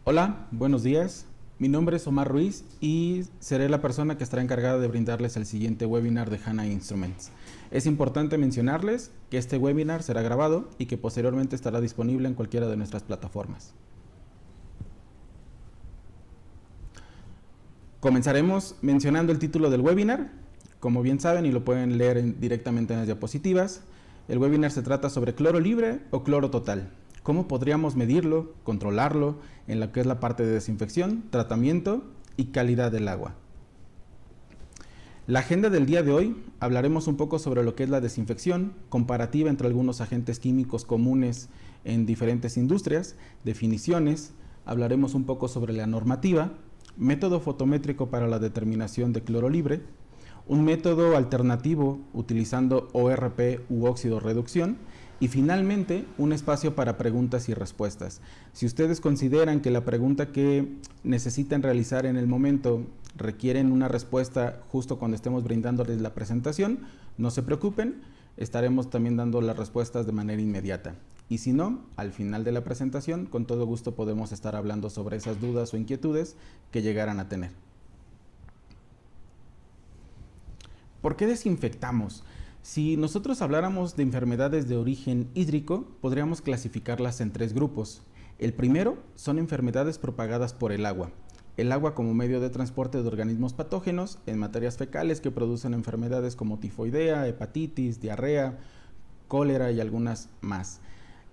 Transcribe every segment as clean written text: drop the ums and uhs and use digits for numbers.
Hola, buenos días. Mi nombre es Omar Ruiz y seré la persona que estará encargada de brindarles el siguiente webinar de HANA Instruments. Es importante mencionarles que este webinar será grabado y que posteriormente estará disponible en cualquiera de nuestras plataformas. Comenzaremos mencionando el título del webinar. Como bien saben y lo pueden leer directamente en las diapositivas, el webinar se trata sobre cloro libre o cloro total. ¿Cómo podríamos medirlo, controlarlo en lo que es la parte de desinfección, tratamiento y calidad del agua? La agenda del día de hoy hablaremos un poco sobre lo que es la desinfección, comparativa entre algunos agentes químicos comunes en diferentes industrias, definiciones, hablaremos un poco sobre la normativa, método fotométrico para la determinación de cloro libre, un método alternativo utilizando ORP u óxido reducción y finalmente un espacio para preguntas y respuestas. Si ustedes consideran que la pregunta que necesitan realizar en el momento requieren una respuesta justo cuando estemos brindándoles la presentación, no se preocupen, estaremos también dando las respuestas de manera inmediata. Y si no, al final de la presentación, con todo gusto podemos estar hablando sobre esas dudas o inquietudes que llegaran a tener. ¿Por qué desinfectamos? Si nosotros habláramos de enfermedades de origen hídrico, podríamos clasificarlas en tres grupos. El primero son enfermedades propagadas por el agua. El agua como medio de transporte de organismos patógenos en materias fecales que producen enfermedades como tifoidea, hepatitis, diarrea, cólera y algunas más.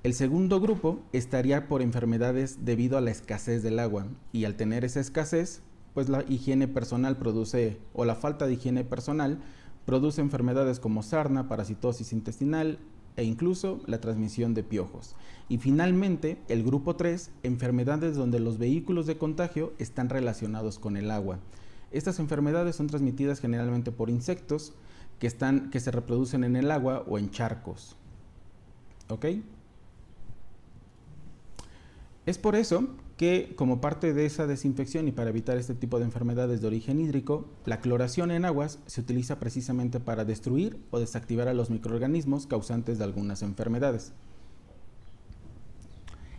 El segundo grupo estaría por enfermedades debido a la escasez del agua y al tener esa escasez, pues la higiene personal produce, o la falta de higiene personal, produce enfermedades como sarna, parasitosis intestinal e incluso la transmisión de piojos. Y finalmente, el grupo 3, enfermedades donde los vehículos de contagio están relacionados con el agua. Estas enfermedades son transmitidas generalmente por insectos que se reproducen en el agua o en charcos. ¿Ok? Es por eso que, como parte de esa desinfección y para evitar este tipo de enfermedades de origen hídrico, la cloración en aguas se utiliza precisamente para destruir o desactivar a los microorganismos causantes de algunas enfermedades.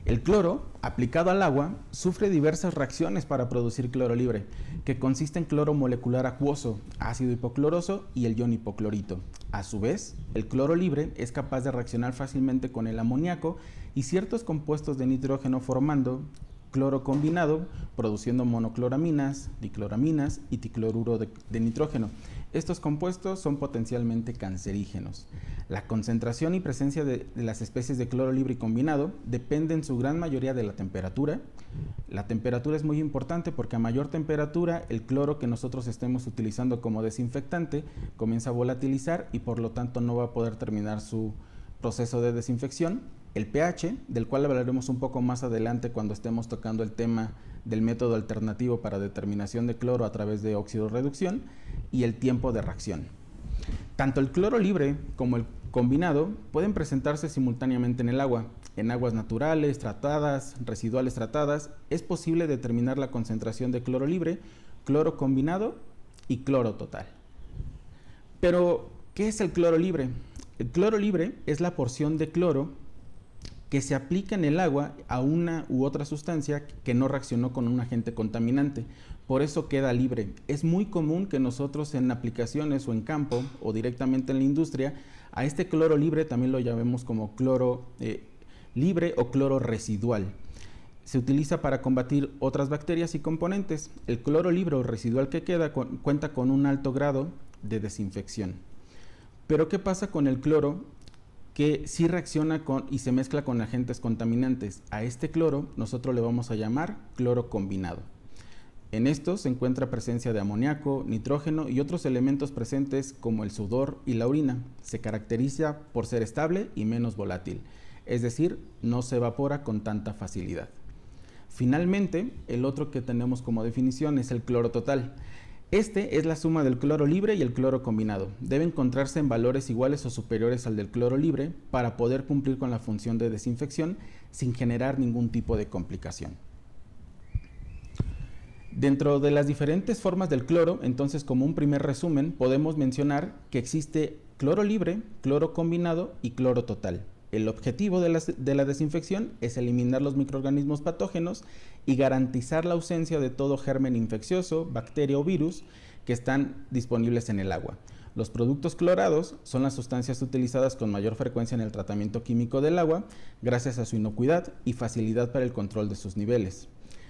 El cloro, aplicado al agua, sufre diversas reacciones para producir cloro libre, que consiste en cloro molecular acuoso, ácido hipocloroso y el ion hipoclorito. A su vez, el cloro libre es capaz de reaccionar fácilmente con el amoníaco y ciertos compuestos de nitrógeno formando cloro combinado, produciendo monocloraminas, dicloraminas y tricloruro de nitrógeno. Estos compuestos son potencialmente cancerígenos. La concentración y presencia de las especies de cloro libre y combinado depende en su gran mayoría de la temperatura. La temperatura es muy importante porque a mayor temperatura el cloro que nosotros estemos utilizando como desinfectante comienza a volatilizar y por lo tanto no va a poder terminar su proceso de desinfección. El pH, del cual hablaremos un poco más adelante cuando estemos tocando el tema del método alternativo para determinación de cloro a través de óxido reducción, y el tiempo de reacción. Tanto el cloro libre como el combinado pueden presentarse simultáneamente en el agua. En aguas naturales, tratadas, residuales tratadas, es posible determinar la concentración de cloro libre, cloro combinado y cloro total. Pero, ¿qué es el cloro libre? El cloro libre es la porción de cloro que se aplica en el agua a una u otra sustancia que no reaccionó con un agente contaminante. Por eso queda libre. Es muy común que nosotros en aplicaciones o en campo o directamente en la industria, a este cloro libre también lo llamemos como cloro libre o cloro residual. Se utiliza para combatir otras bacterias y componentes. El cloro libre o residual que queda cuenta con un alto grado de desinfección. Pero ¿qué pasa con el cloro que sí reacciona y se mezcla con agentes contaminantes? A este cloro nosotros le vamos a llamar cloro combinado. En esto se encuentra presencia de amoníaco, nitrógeno y otros elementos presentes como el sudor y la orina. Se caracteriza por ser estable y menos volátil, es decir, no se evapora con tanta facilidad. Finalmente, el otro que tenemos como definición es el cloro total. Este es la suma del cloro libre y el cloro combinado. Debe encontrarse en valores iguales o superiores al del cloro libre para poder cumplir con la función de desinfección sin generar ningún tipo de complicación. Dentro de las diferentes formas del cloro, entonces, como un primer resumen, podemos mencionar que existe cloro libre, cloro combinado y cloro total. El objetivo de la desinfección es eliminar los microorganismos patógenos y garantizar la ausencia de todo germen infeccioso, bacteria o virus que están disponibles en el agua. Los productos clorados son las sustancias utilizadas con mayor frecuencia en el tratamiento químico del agua, gracias a su inocuidad y facilidad para el control de sus niveles.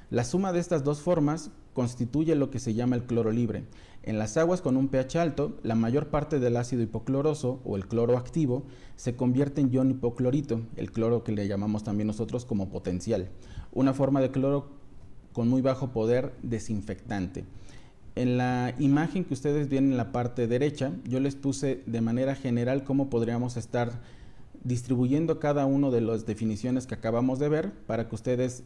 La suma de estas dos formas constituye lo que se llama el cloro libre. En las aguas con un pH alto, la mayor parte del ácido hipocloroso o el cloro activo se convierte en ion hipoclorito, el cloro que le llamamos también nosotros como potencial, una forma de cloro con muy bajo poder desinfectante. En la imagen que ustedes ven en la parte derecha, yo les puse de manera general cómo podríamos estar distribuyendo cada una de las definiciones que acabamos de ver para que ustedes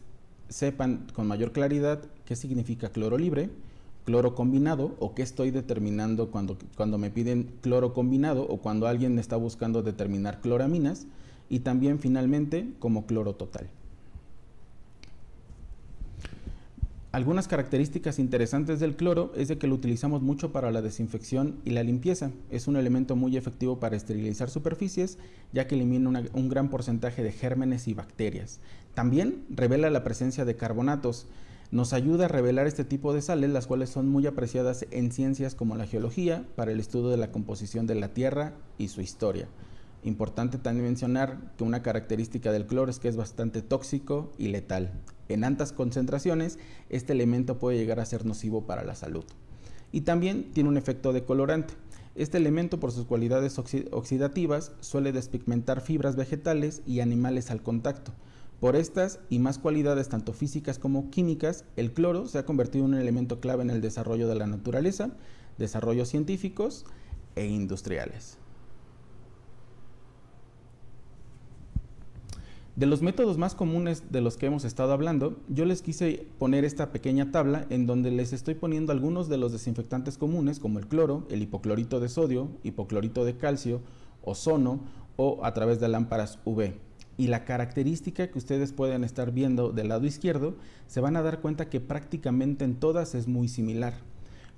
sepan con mayor claridad qué significa cloro libre, cloro combinado o qué estoy determinando cuando me piden cloro combinado o cuando alguien está buscando determinar cloraminas, y también finalmente como cloro total. Algunas características interesantes del cloro es de que lo utilizamos mucho para la desinfección y la limpieza. Es un elemento muy efectivo para esterilizar superficies, ya que elimina un gran porcentaje de gérmenes y bacterias. También revela la presencia de carbonatos. Nos ayuda a revelar este tipo de sales, las cuales son muy apreciadas en ciencias como la geología, para el estudio de la composición de la Tierra y su historia. Importante también mencionar que una característica del cloro es que es bastante tóxico y letal. En altas concentraciones, este elemento puede llegar a ser nocivo para la salud. Y también tiene un efecto decolorante. Este elemento, por sus cualidades oxidativas, suele despigmentar fibras vegetales y animales al contacto. Por estas y más cualidades, tanto físicas como químicas, el cloro se ha convertido en un elemento clave en el desarrollo de la naturaleza, desarrollos científicos e industriales. De los métodos más comunes de los que hemos estado hablando, yo les quise poner esta pequeña tabla en donde les estoy poniendo algunos de los desinfectantes comunes como el cloro, el hipoclorito de sodio, hipoclorito de calcio, ozono o a través de lámparas UV. Y la característica que ustedes pueden estar viendo del lado izquierdo, se van a dar cuenta que prácticamente en todas es muy similar.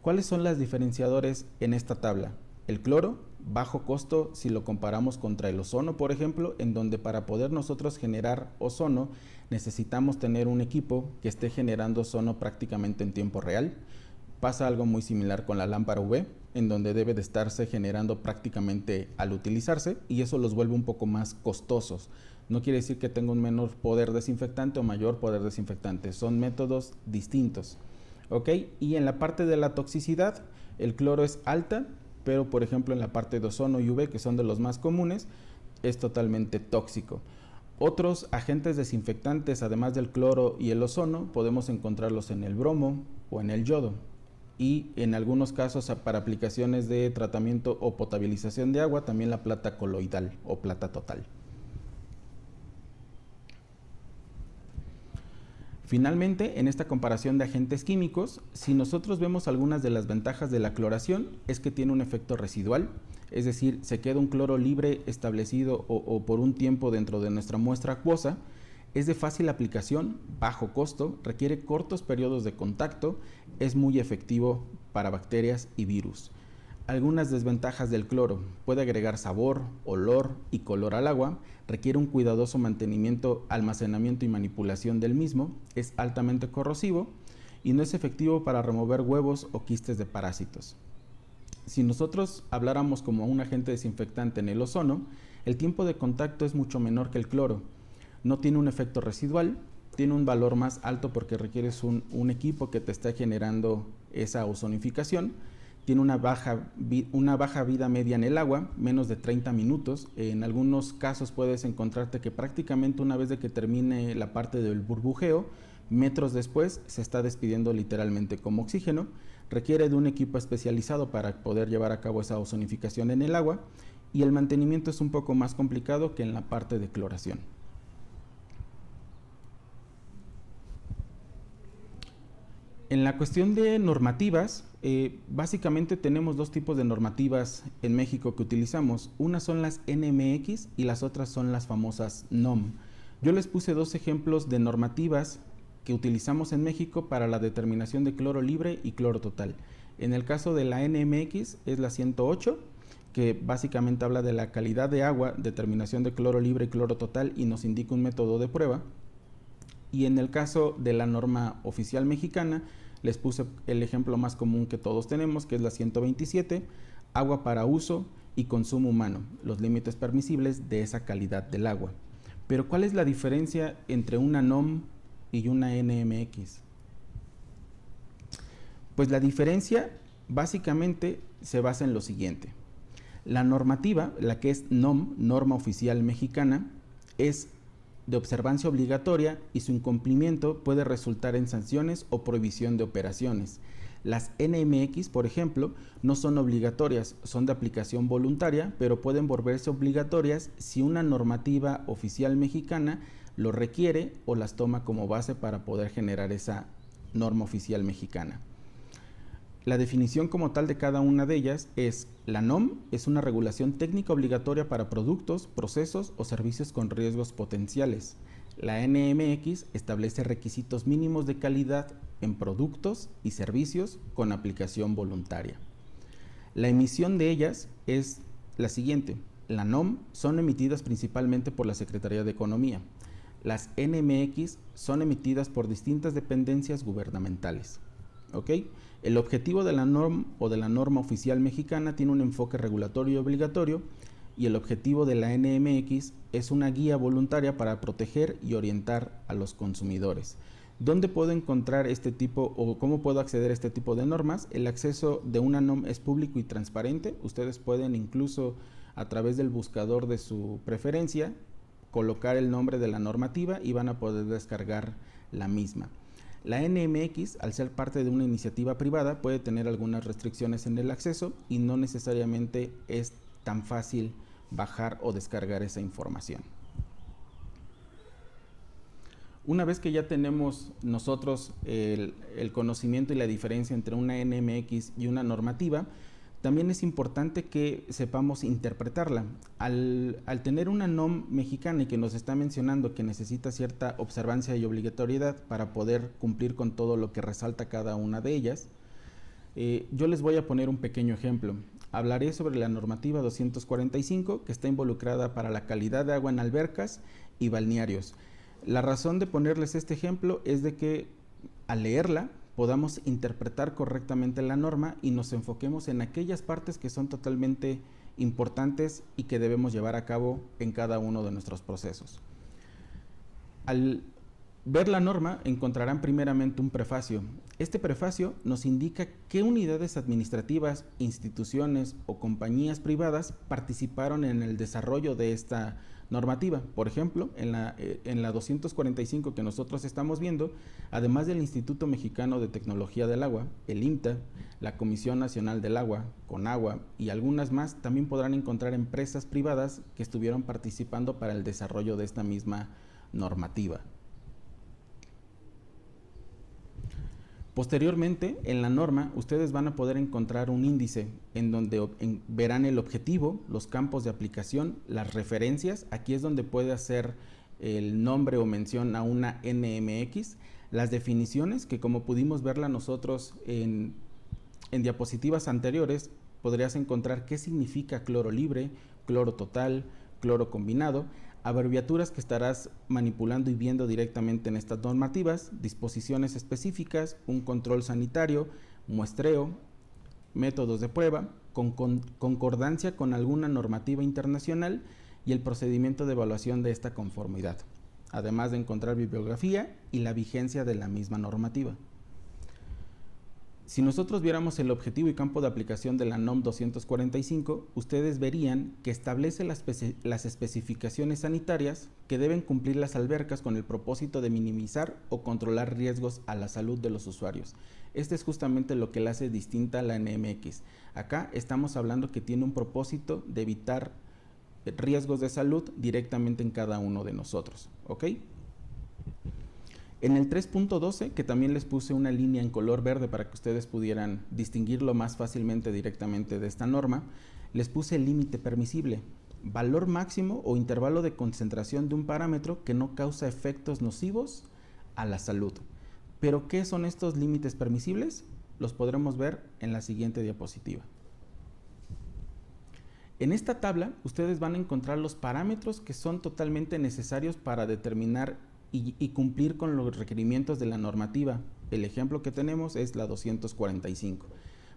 ¿Cuáles son las diferenciadores en esta tabla? El cloro, bajo costo si lo comparamos contra el ozono, por ejemplo, en donde para poder nosotros generar ozono necesitamos tener un equipo que esté generando ozono prácticamente en tiempo real. Pasa algo muy similar con la lámpara UV, en donde debe de estarse generando prácticamente al utilizarse, y eso los vuelve un poco más costosos. No quiere decir que tenga un menor poder desinfectante o mayor poder desinfectante, son métodos distintos. ¿Ok? Y en la parte de la toxicidad, el cloro es alta, pero por ejemplo en la parte de ozono y UV, que son de los más comunes, es totalmente tóxico. Otros agentes desinfectantes, además del cloro y el ozono, podemos encontrarlos en el bromo o en el yodo. Y en algunos casos para aplicaciones de tratamiento o potabilización de agua, también la plata coloidal o plata total. Finalmente, en esta comparación de agentes químicos, si nosotros vemos algunas de las ventajas de la cloración, es que tiene un efecto residual, es decir, se queda un cloro libre establecido o por un tiempo dentro de nuestra muestra acuosa, es de fácil aplicación, bajo costo, requiere cortos periodos de contacto, es muy efectivo para bacterias y virus. Algunas desventajas del cloro: puede agregar sabor, olor y color al agua, requiere un cuidadoso mantenimiento, almacenamiento y manipulación del mismo, es altamente corrosivo y no es efectivo para remover huevos o quistes de parásitos. Si nosotros habláramos como un agente desinfectante en el ozono, el tiempo de contacto es mucho menor que el cloro, no tiene un efecto residual, tiene un valor más alto porque requieres un equipo que te está generando esa ozonificación. Tiene una baja vida media en el agua, menos de 30 minutos. En algunos casos puedes encontrarte que prácticamente una vez de que termine la parte del burbujeo, metros después se está despidiendo literalmente como oxígeno. Requiere de un equipo especializado para poder llevar a cabo esa ozonificación en el agua, y el mantenimiento es un poco más complicado que en la parte de cloración. En la cuestión de normativas, básicamente tenemos dos tipos de normativas en México que utilizamos. Unas son las NMX y las otras son las famosas NOM. Yo les puse dos ejemplos de normativas que utilizamos en México para la determinación de cloro libre y cloro total. En el caso de la NMX es la 108, que básicamente habla de la calidad de agua, determinación de cloro libre y cloro total, y nos indica un método de prueba. Y en el caso de la norma oficial mexicana, les puse el ejemplo más común que todos tenemos, que es la 127, agua para uso y consumo humano, los límites permisibles de esa calidad del agua. Pero ¿cuál es la diferencia entre una NOM y una NMX? Pues la diferencia básicamente se basa en lo siguiente. La normativa, la que es NOM, norma oficial mexicana, es de observancia obligatoria y su incumplimiento puede resultar en sanciones o prohibición de operaciones. Las NMX, por ejemplo, no son obligatorias, son de aplicación voluntaria, pero pueden volverse obligatorias si una normativa oficial mexicana lo requiere o las toma como base para poder generar esa norma oficial mexicana. La definición como tal de cada una de ellas es: la NOM es una regulación técnica obligatoria para productos, procesos o servicios con riesgos potenciales. La NMX establece requisitos mínimos de calidad en productos y servicios con aplicación voluntaria. La emisión de ellas es la siguiente. La NOM son emitidas principalmente por la Secretaría de Economía. Las NMX son emitidas por distintas dependencias gubernamentales. ¿Ok? El objetivo de la NOM o de la norma oficial mexicana tiene un enfoque regulatorio y obligatorio, y el objetivo de la NMX es una guía voluntaria para proteger y orientar a los consumidores. ¿Dónde puedo encontrar este tipo o cómo puedo acceder a este tipo de normas? El acceso de una NOM es público y transparente. Ustedes pueden incluso a través del buscador de su preferencia colocar el nombre de la normativa y van a poder descargar la misma. La NMX, al ser parte de una iniciativa privada, puede tener algunas restricciones en el acceso y no necesariamente es tan fácil bajar o descargar esa información. Una vez que ya tenemos nosotros el conocimiento y la diferencia entre una NMX y una normativa, también es importante que sepamos interpretarla. Al tener una NOM mexicana y que nos está mencionando que necesita cierta observancia y obligatoriedad para poder cumplir con todo lo que resalta cada una de ellas, yo les voy a poner un pequeño ejemplo. Hablaré sobre la normativa 245, que está involucrada para la calidad de agua en albercas y balnearios. La razón de ponerles este ejemplo es de que al leerla podamos interpretar correctamente la norma y nos enfoquemos en aquellas partes que son totalmente importantes y que debemos llevar a cabo en cada uno de nuestros procesos. Al ver la norma encontrarán primeramente un prefacio. Este prefacio nos indica qué unidades administrativas, instituciones o compañías privadas participaron en el desarrollo de esta normativa. Por ejemplo, en la 245 que nosotros estamos viendo, además del Instituto Mexicano de Tecnología del Agua, el IMTA, la Comisión Nacional del Agua, CONAGUA y algunas más, también podrán encontrar empresas privadas que estuvieron participando para el desarrollo de esta misma normativa. Posteriormente, en la norma, ustedes van a poder encontrar un índice en donde verán el objetivo, los campos de aplicación, las referencias. Aquí es donde puede hacer el nombre o mención a una NMX, las definiciones, que como pudimos verla nosotros en diapositivas anteriores, podrías encontrar qué significa cloro libre, cloro total, cloro combinado, abreviaturas que estarás manipulando y viendo directamente en estas normativas, disposiciones específicas, un control sanitario, muestreo, métodos de prueba, concordancia con alguna normativa internacional y el procedimiento de evaluación de esta conformidad, además de encontrar bibliografía y la vigencia de la misma normativa. Si nosotros viéramos el objetivo y campo de aplicación de la NOM 245, ustedes verían que establece las especificaciones sanitarias que deben cumplir las albercas con el propósito de minimizar o controlar riesgos a la salud de los usuarios. Este es justamente lo que la hace distinta a la NMX. Acá estamos hablando que tiene un propósito de evitar riesgos de salud directamente en cada uno de nosotros, ¿ok? En el 3.12, que también les puse una línea en color verde para que ustedes pudieran distinguirlo más fácilmente directamente de esta norma, les puse el límite permisible, valor máximo o intervalo de concentración de un parámetro que no causa efectos nocivos a la salud. ¿Pero qué son estos límites permisibles? Los podremos ver en la siguiente diapositiva. En esta tabla ustedes van a encontrar los parámetros que son totalmente necesarios para determinar y cumplir con los requerimientos de la normativa. El ejemplo que tenemos es la 245.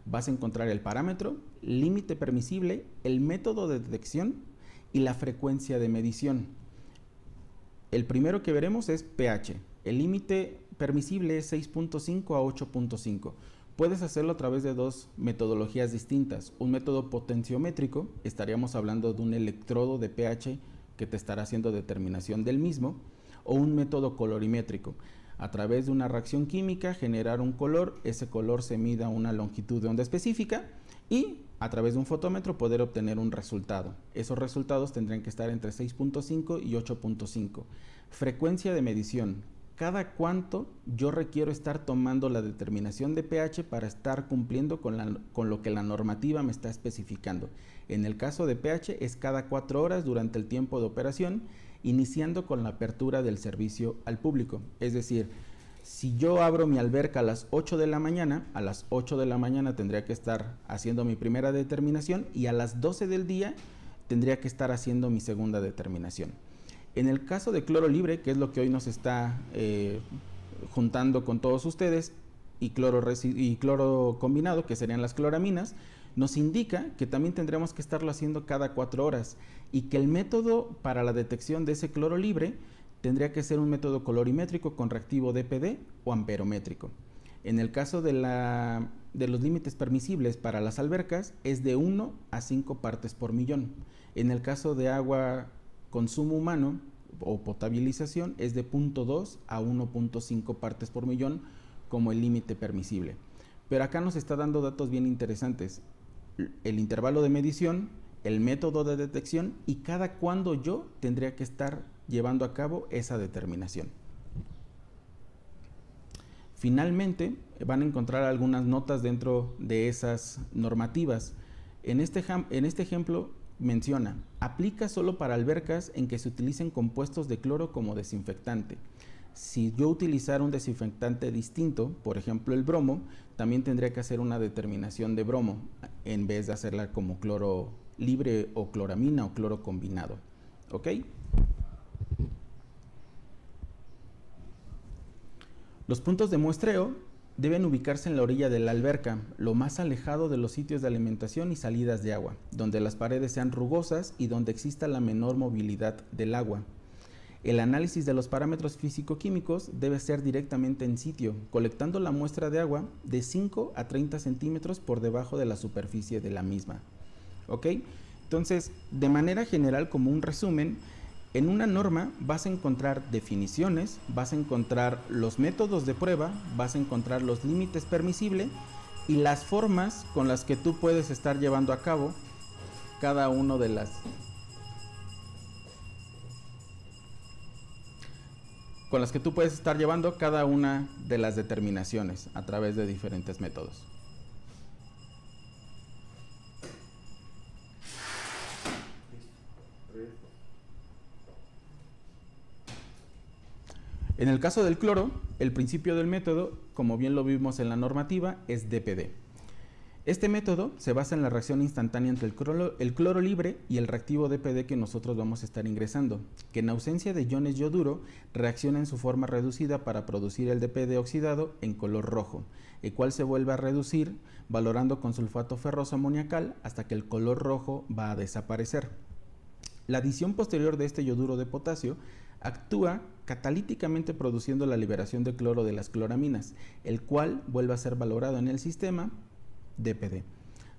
Vas a encontrar el parámetro, límite permisible, el método de detección y la frecuencia de medición. El primero que veremos es pH. El límite permisible es 6.5 a 8.5. Puedes hacerlo a través de dos metodologías distintas. Un método potenciométrico, estaríamos hablando de un electrodo de pH que te estará haciendo determinación del mismo, o un método colorimétrico. A través de una reacción química generar un color, ese color se mida a una longitud de onda específica y a través de un fotómetro poder obtener un resultado. Esos resultados tendrían que estar entre 6.5 y 8.5. Frecuencia de medición. Cada cuánto yo requiero estar tomando la determinación de pH para estar cumpliendo con lo que la normativa me está especificando. En el caso de pH es cada 4 horas durante el tiempo de operación, iniciando con la apertura del servicio al público. Es decir, si yo abro mi alberca a las 8 de la mañana, a las 8 de la mañana tendría que estar haciendo mi primera determinación y a las 12 del día tendría que estar haciendo mi segunda determinación. En el caso de cloro libre, que es lo que hoy nos está juntando con todos ustedes, y cloro combinado, que serían las cloraminas, nos indica que también tendremos que estarlo haciendo cada 4 horas y que el método para la detección de ese cloro libre tendría que ser un método colorimétrico con reactivo DPD o amperométrico. En el caso de los límites permisibles para las albercas es de 1 a 5 partes por millón. En el caso de agua consumo humano o potabilización es de 0.2 a 1.5 partes por millón como el límite permisible. Pero acá nos está dando datos bien interesantes. El intervalo de medición, el método de detección y cada cuándo yo tendría que estar llevando a cabo esa determinación. Finalmente, van a encontrar algunas notas dentro de esas normativas. En este ejemplo menciona, aplica solo para albercas en que se utilicen compuestos de cloro como desinfectante. Si yo utilizara un desinfectante distinto, por ejemplo el bromo, también tendría que hacer una determinación de bromo en vez de hacerla como cloro libre o cloramina o cloro combinado. ¿Ok? Los puntos de muestreo deben ubicarse en la orilla de la alberca, lo más alejado de los sitios de alimentación y salidas de agua, donde las paredes sean rugosas y donde exista la menor movilidad del agua. El análisis de los parámetros físico-químicos debe ser directamente en sitio, colectando la muestra de agua de 5 a 30 centímetros por debajo de la superficie de la misma. ¿Ok? Entonces, de manera general, como un resumen, en una norma vas a encontrar definiciones, vas a encontrar los métodos de prueba, vas a encontrar los límites permisibles y las formas con las que tú puedes estar llevando a cabo cada uno de las determinaciones a través de diferentes métodos. En el caso del cloro, el principio del método, como bien lo vimos en la normativa, es DPD. Este método se basa en la reacción instantánea entre el cloro libre y el reactivo DPD que nosotros vamos a estar ingresando, que en ausencia de iones yoduro reacciona en su forma reducida para producir el DPD oxidado en color rojo, el cual se vuelve a reducir valorando con sulfato ferroso amoniacal hasta que el color rojo va a desaparecer. La adición posterior de este yoduro de potasio actúa catalíticamente produciendo la liberación de cloro de las cloraminas, el cual vuelve a ser valorado en el sistema DPD.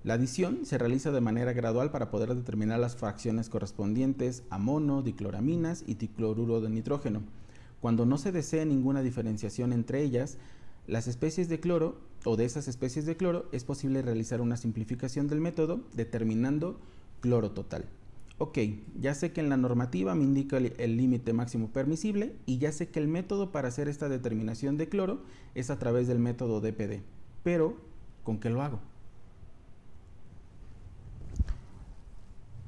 La adición se realiza de manera gradual para poder determinar las fracciones correspondientes a mono, dicloraminas y dicloruro de nitrógeno. Cuando no se desee ninguna diferenciación entre ellas, las especies de cloro o de esas especies de cloro es posible realizar una simplificación del método determinando cloro total. Ok, ya sé que en la normativa me indica el límite máximo permisible y ya sé que el método para hacer esta determinación de cloro es a través del método DPD, pero ¿con qué lo hago?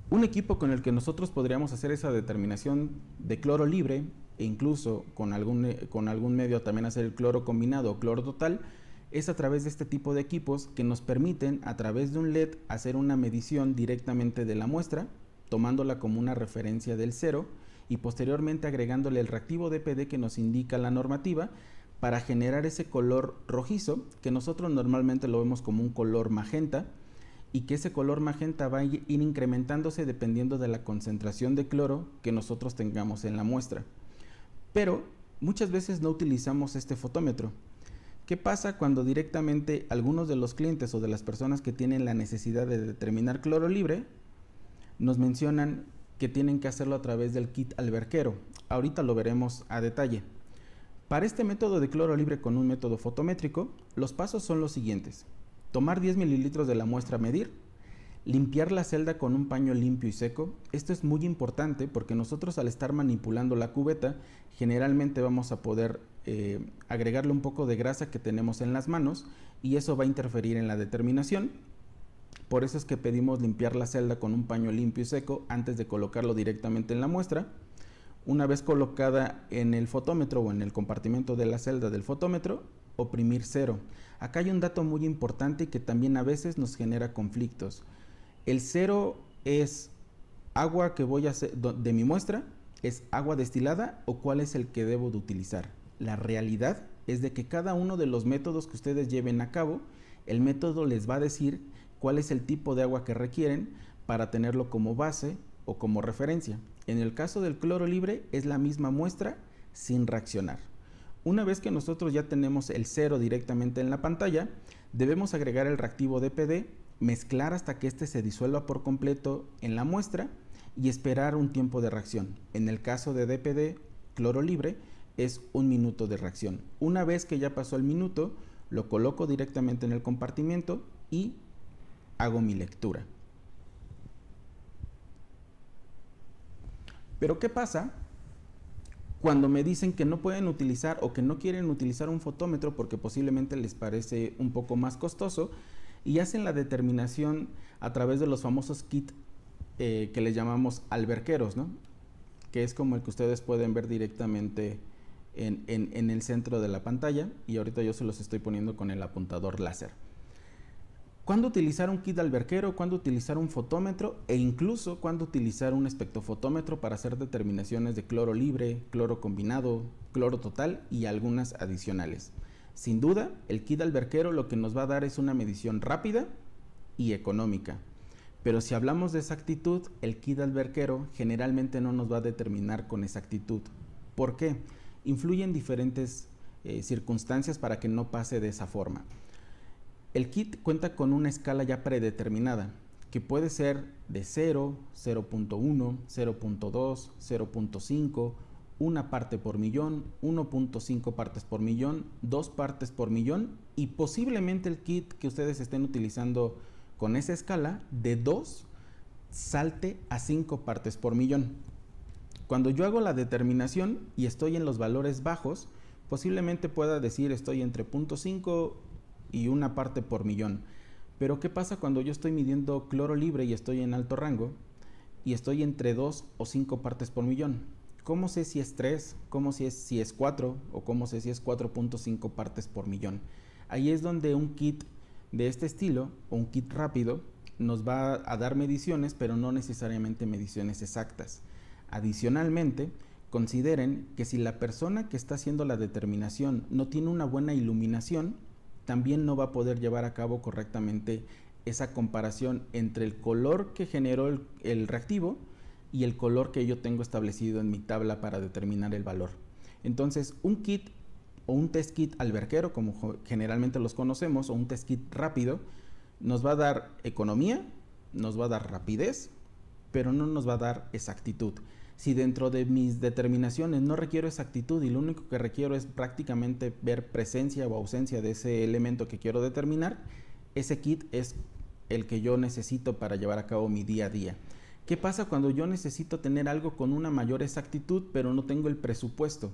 Un equipo con el que nosotros podríamos hacer esa determinación de cloro libre e incluso con algún medio también hacer el cloro combinado o cloro total Es a través de este tipo de equipos que nos permiten a través de un LED hacer una medición directamente de la muestra, tomándola como una referencia del cero y posteriormente agregándole el reactivo DPD que nos indica la normativa para generar ese color rojizo que nosotros normalmente lo vemos como un color magenta, y que ese color magenta va a ir incrementándose dependiendo de la concentración de cloro que nosotros tengamos en la muestra. Pero muchas veces no utilizamos este fotómetro. ¿Qué pasa cuando directamente algunos de los clientes o de las personas que tienen la necesidad de determinar cloro libre nos mencionan que tienen que hacerlo a través del kit alberquero? Ahorita lo veremos a detalle. Para este método de cloro libre con un método fotométrico, los pasos son los siguientes. Tomar 10 mililitros de la muestra a medir, limpiar la celda con un paño limpio y seco. Esto es muy importante porque nosotros al estar manipulando la cubeta generalmente vamos a poder agregarle un poco de grasa que tenemos en las manos y eso va a interferir en la determinación. Por eso es que pedimos limpiar la celda con un paño limpio y seco antes de colocarlo directamente en la muestra. Una vez colocada en el fotómetro o en el compartimento de la celda del fotómetro, oprimir cero. Acá hay un dato muy importante y que también a veces nos genera conflictos. El cero es agua que voy a hacer de mi muestra, es agua destilada o cuál es el que debo de utilizar. La realidad es de que cada uno de los métodos que ustedes lleven a cabo, el método les va a decir cuál es el tipo de agua que requieren para tenerlo como base o como referencia. En el caso del cloro libre es la misma muestra sin reaccionar. Una vez que nosotros ya tenemos el cero directamente en la pantalla, debemos agregar el reactivo DPD, mezclar hasta que este se disuelva por completo en la muestra y esperar un tiempo de reacción. En el caso de DPD, cloro libre, es 1 minuto de reacción. Una vez que ya pasó el minuto, lo coloco directamente en el compartimento y hago mi lectura. Pero ¿qué pasa cuando me dicen que no pueden utilizar o que no quieren utilizar un fotómetro porque posiblemente les parece un poco más costoso y hacen la determinación a través de los famosos kits que les llamamos alberqueros, ¿no? Que es como el que ustedes pueden ver directamente en el centro de la pantalla, y ahorita yo se los estoy poniendo con el apuntador láser. ¿Cuándo utilizar un kit alberquero? ¿Cuándo utilizar un fotómetro? E incluso cuándo utilizar un espectrofotómetro para hacer determinaciones de cloro libre, cloro combinado, cloro total y algunas adicionales. Sin duda, el kit alberquero lo que nos va a dar es una medición rápida y económica. Pero si hablamos de exactitud, el kit alberquero generalmente no nos va a determinar con exactitud. ¿Por qué? Influyen diferentes circunstancias para que no pase de esa forma. El kit cuenta con una escala ya predeterminada, que puede ser de 0, 0.1, 0.2, 0.5, 1 parte por millón, 1.5 partes por millón, 2 partes por millón, y posiblemente el kit que ustedes estén utilizando con esa escala de 2 salte a 5 partes por millón. Cuando yo hago la determinación y estoy en los valores bajos, posiblemente pueda decir estoy entre 0.5 y 1 parte por millón. Pero ¿qué pasa cuando yo estoy midiendo cloro libre y estoy en alto rango y estoy entre 2 o 5 partes por millón? ¿Cómo sé si es 3? ¿Cómo sé si es 4? ¿O cómo sé si es 4.5 partes por millón? Ahí es donde un kit de este estilo o un kit rápido nos va a dar mediciones, pero no necesariamente mediciones exactas. Adicionalmente, consideren que si la persona que está haciendo la determinación no tiene una buena iluminación, también no va a poder llevar a cabo correctamente esa comparación entre el color que generó el reactivo y el color que yo tengo establecido en mi tabla para determinar el valor. Entonces, un kit o un test kit alberquero, como generalmente los conocemos, o un test kit rápido, nos va a dar economía, nos va a dar rapidez, pero no nos va a dar exactitud. Si dentro de mis determinaciones no requiero exactitud y lo único que requiero es prácticamente ver presencia o ausencia de ese elemento que quiero determinar, ese kit es el que yo necesito para llevar a cabo mi día a día. ¿Qué pasa cuando yo necesito tener algo con una mayor exactitud pero no tengo el presupuesto?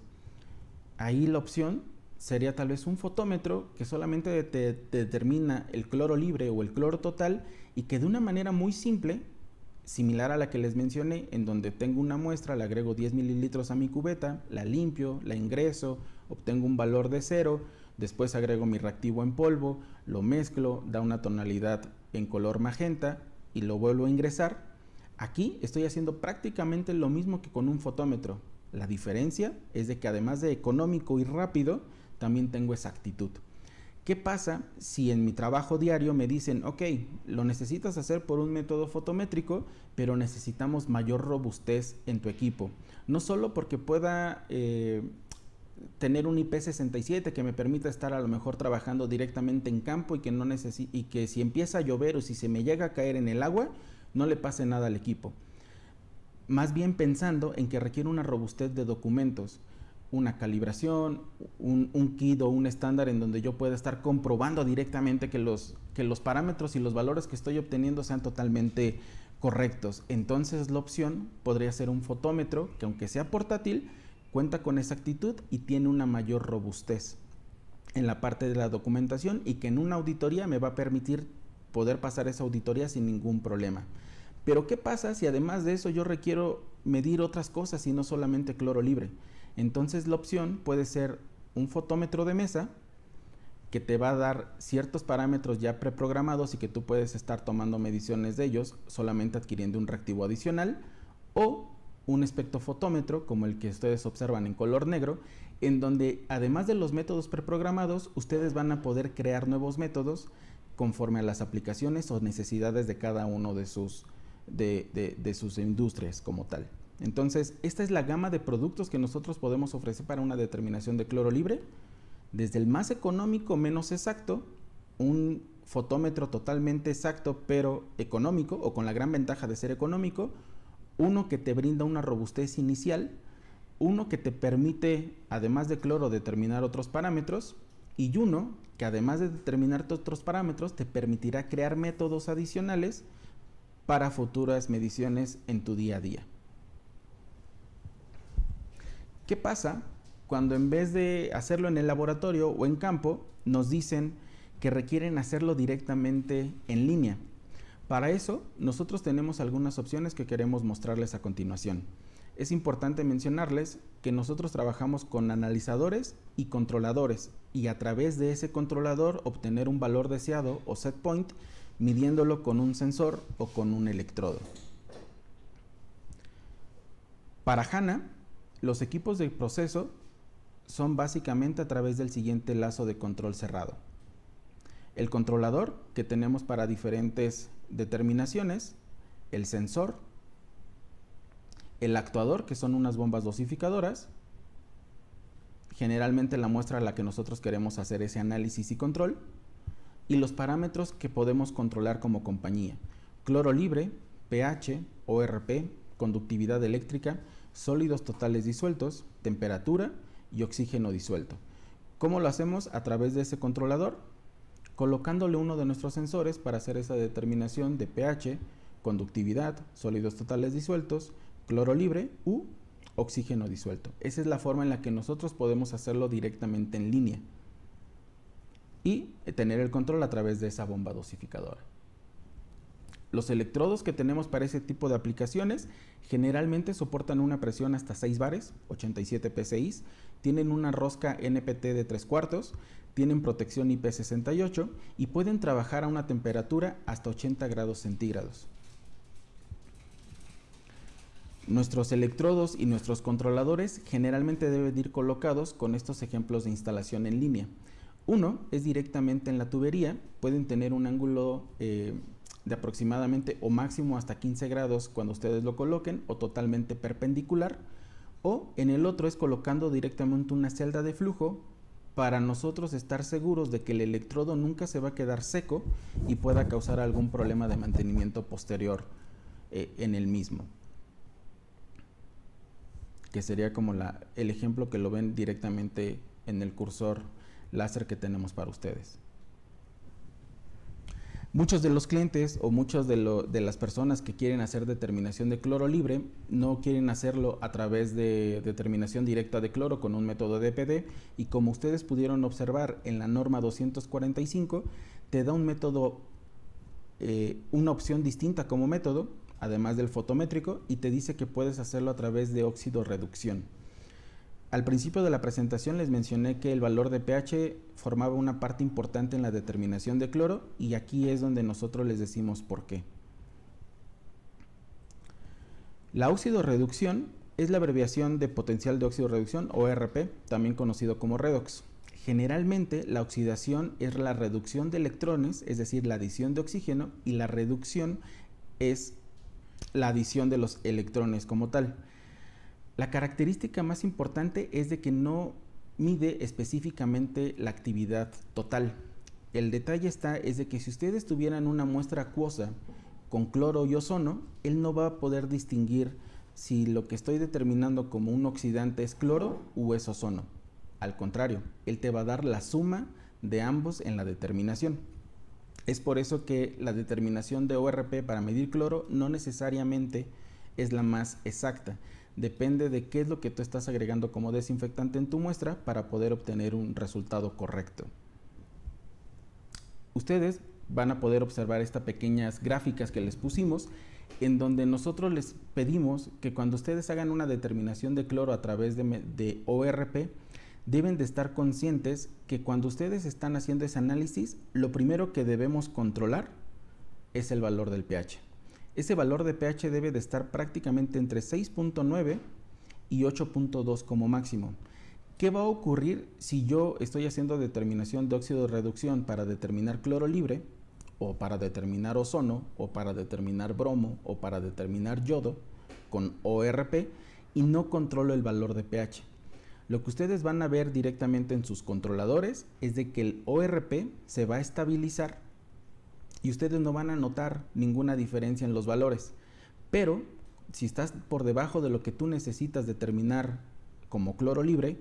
Ahí la opción sería tal vez un fotómetro que solamente te determina el cloro libre o el cloro total y que de una manera muy simple, similar a la que les mencioné, en donde tengo una muestra, le agrego 10 mililitros a mi cubeta, la limpio, la ingreso, obtengo un valor de 0, Después agrego mi reactivo en polvo, lo mezclo, da una tonalidad en color magenta y lo vuelvo a ingresar. Aquí estoy haciendo prácticamente lo mismo que con un fotómetro. La diferencia es de que además de económico y rápido, también tengo exactitud. ¿Qué pasa si en mi trabajo diario me dicen, ok, lo necesitas hacer por un método fotométrico, pero necesitamos mayor robustez en tu equipo? No solo porque pueda tener un IP67 que me permita estar a lo mejor trabajando directamente en campo y que si empieza a llover o si se me llega a caer en el agua, no le pase nada al equipo. Más bien pensando en que requiere una robustez de documentos, una calibración, un kit o un estándar en donde yo pueda estar comprobando directamente que los parámetros y los valores que estoy obteniendo sean totalmente correctos. Entonces la opción podría ser un fotómetro que, aunque sea portátil, cuenta con exactitud y tiene una mayor robustez en la parte de la documentación, y que en una auditoría me va a permitir poder pasar esa auditoría sin ningún problema. Pero ¿qué pasa si además de eso yo requiero medir otras cosas y no solamente cloro libre? Entonces la opción puede ser un fotómetro de mesa que te va a dar ciertos parámetros ya preprogramados y que tú puedes estar tomando mediciones de ellos solamente adquiriendo un reactivo adicional, o un espectrofotómetro como el que ustedes observan en color negro, en donde además de los métodos preprogramados, ustedes van a poder crear nuevos métodos conforme a las aplicaciones o necesidades de cada uno de sus industrias como tal. Entonces, esta es la gama de productos que nosotros podemos ofrecer para una determinación de cloro libre, desde el más económico, menos exacto, un fotómetro totalmente exacto pero económico, o con la gran ventaja de ser económico, uno que te brinda una robustez inicial, uno que te permite, además de cloro, determinar otros parámetros, y uno que además de determinar otros parámetros te permitirá crear métodos adicionales para futuras mediciones en tu día a día. ¿Qué pasa cuando en vez de hacerlo en el laboratorio o en campo nos dicen que requieren hacerlo directamente en línea? Para eso nosotros tenemos algunas opciones que queremos mostrarles a continuación. Es importante mencionarles que nosotros trabajamos con analizadores y controladores, y a través de ese controlador obtener un valor deseado o set point, midiéndolo con un sensor o con un electrodo. Para HANA, los equipos de proceso son básicamente a través del siguiente lazo de control cerrado. El controlador, que tenemos para diferentes determinaciones, el sensor, el actuador, que son unas bombas dosificadoras, generalmente la muestra a la que nosotros queremos hacer ese análisis y control, y los parámetros que podemos controlar como compañía: cloro libre, pH, ORP, conductividad eléctrica, sólidos totales disueltos, temperatura y oxígeno disuelto. ¿Cómo lo hacemos? A través de ese controlador, colocándole uno de nuestros sensores para hacer esa determinación de pH, conductividad, sólidos totales disueltos, cloro libre u oxígeno disuelto. Esa es la forma en la que nosotros podemos hacerlo directamente en línea y tener el control a través de esa bomba dosificadora. Los electrodos que tenemos para ese tipo de aplicaciones generalmente soportan una presión hasta 6 bares, 87 PSI, tienen una rosca NPT de 3/4, tienen protección IP68 y pueden trabajar a una temperatura hasta 80 grados centígrados. Nuestros electrodos y nuestros controladores generalmente deben ir colocados con estos ejemplos de instalación en línea. Uno es directamente en la tubería, pueden tener un ángulo de aproximadamente o máximo hasta 15 grados cuando ustedes lo coloquen, o totalmente perpendicular, o en el otro es colocando directamente una celda de flujo para nosotros estar seguros de que el electrodo nunca se va a quedar seco y pueda causar algún problema de mantenimiento posterior en el mismo, que sería como el ejemplo que lo ven directamente en el cursor láser que tenemos para ustedes. Muchos de los clientes o muchas de las personas que quieren hacer determinación de cloro libre no quieren hacerlo a través de determinación directa de cloro con un método DPD, y como ustedes pudieron observar en la norma 245 te da un método, una opción distinta como método, además del fotométrico, y te dice que puedes hacerlo a través de óxido reducción. Al principio de la presentación les mencioné que el valor de pH formaba una parte importante en la determinación de cloro y aquí es donde nosotros les decimos por qué. La óxido reducción es la abreviación de potencial de óxido reducción o ORP, también conocido como redox. Generalmente la oxidación es la reducción de electrones, es decir, la adición de oxígeno, y la reducción es la adición de los electrones como tal. La característica más importante es de que no mide específicamente la actividad total. El detalle es de que si ustedes tuvieran una muestra acuosa con cloro y ozono, él no va a poder distinguir si lo que estoy determinando como un oxidante es cloro o es ozono. Al contrario, él te va a dar la suma de ambos en la determinación. Es por eso que la determinación de ORP para medir cloro no necesariamente es la más exacta. Depende de qué es lo que tú estás agregando como desinfectante en tu muestra para poder obtener un resultado correcto. Ustedes van a poder observar estas pequeñas gráficas que les pusimos, en donde nosotros les pedimos que cuando ustedes hagan una determinación de cloro a través de ORP, deben de estar conscientes que cuando ustedes están haciendo ese análisis, lo primero que debemos controlar es el valor del pH. Ese valor de pH debe de estar prácticamente entre 6.9 y 8.2 como máximo. ¿Qué va a ocurrir si yo estoy haciendo determinación de óxido de reducción para determinar cloro libre, o para determinar ozono, o para determinar bromo, o para determinar yodo con ORP y no controlo el valor de pH? Lo que ustedes van a ver directamente en sus controladores es de que el ORP se va a estabilizar y ustedes no van a notar ninguna diferencia en los valores. Pero si estás por debajo de lo que tú necesitas determinar como cloro libre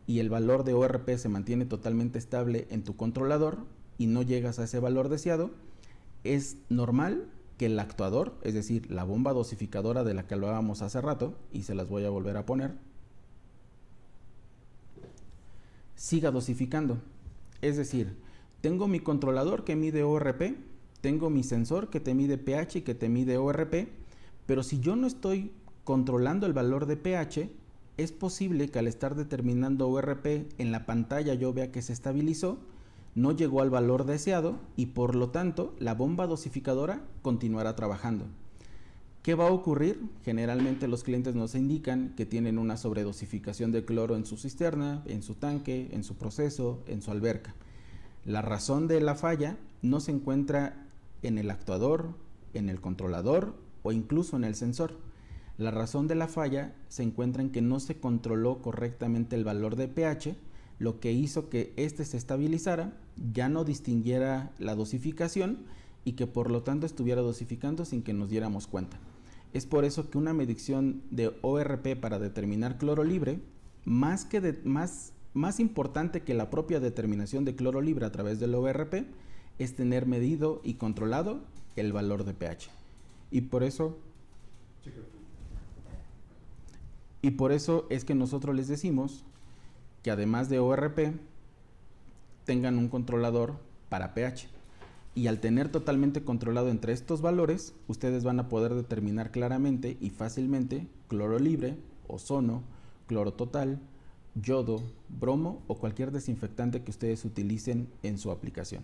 y el valor de ORP se mantiene totalmente estable en tu controlador y no llegas a ese valor deseado, es normal que el actuador, es decir, la bomba dosificadora de la que hablábamos hace rato, y se las voy a volver a poner, siga dosificando. Es decir, tengo mi controlador que mide ORP, tengo mi sensor que te mide pH y que te mide ORP, pero si yo no estoy controlando el valor de pH, es posible que al estar determinando ORP en la pantalla yo vea que se estabilizó, no llegó al valor deseado y por lo tanto la bomba dosificadora continuará trabajando. ¿Qué va a ocurrir? Generalmente los clientes nos indican que tienen una sobredosificación de cloro en su cisterna, en su tanque, en su proceso, en su alberca. La razón de la falla no se encuentra en el actuador, en el controlador o incluso en el sensor. La razón de la falla se encuentra en que no se controló correctamente el valor de pH, lo que hizo que éste se estabilizara, ya no distinguiera la dosificación y que por lo tanto estuviera dosificando sin que nos diéramos cuenta. Es por eso que una medición de ORP para determinar cloro libre, más importante que la propia determinación de cloro libre a través del ORP, es tener medido y controlado el valor de pH. Y por eso es que nosotros les decimos que además de ORP tengan un controlador para pH. Y al tener totalmente controlado entre estos valores, ustedes van a poder determinar claramente y fácilmente cloro libre, ozono, cloro total, yodo, bromo o cualquier desinfectante que ustedes utilicen en su aplicación.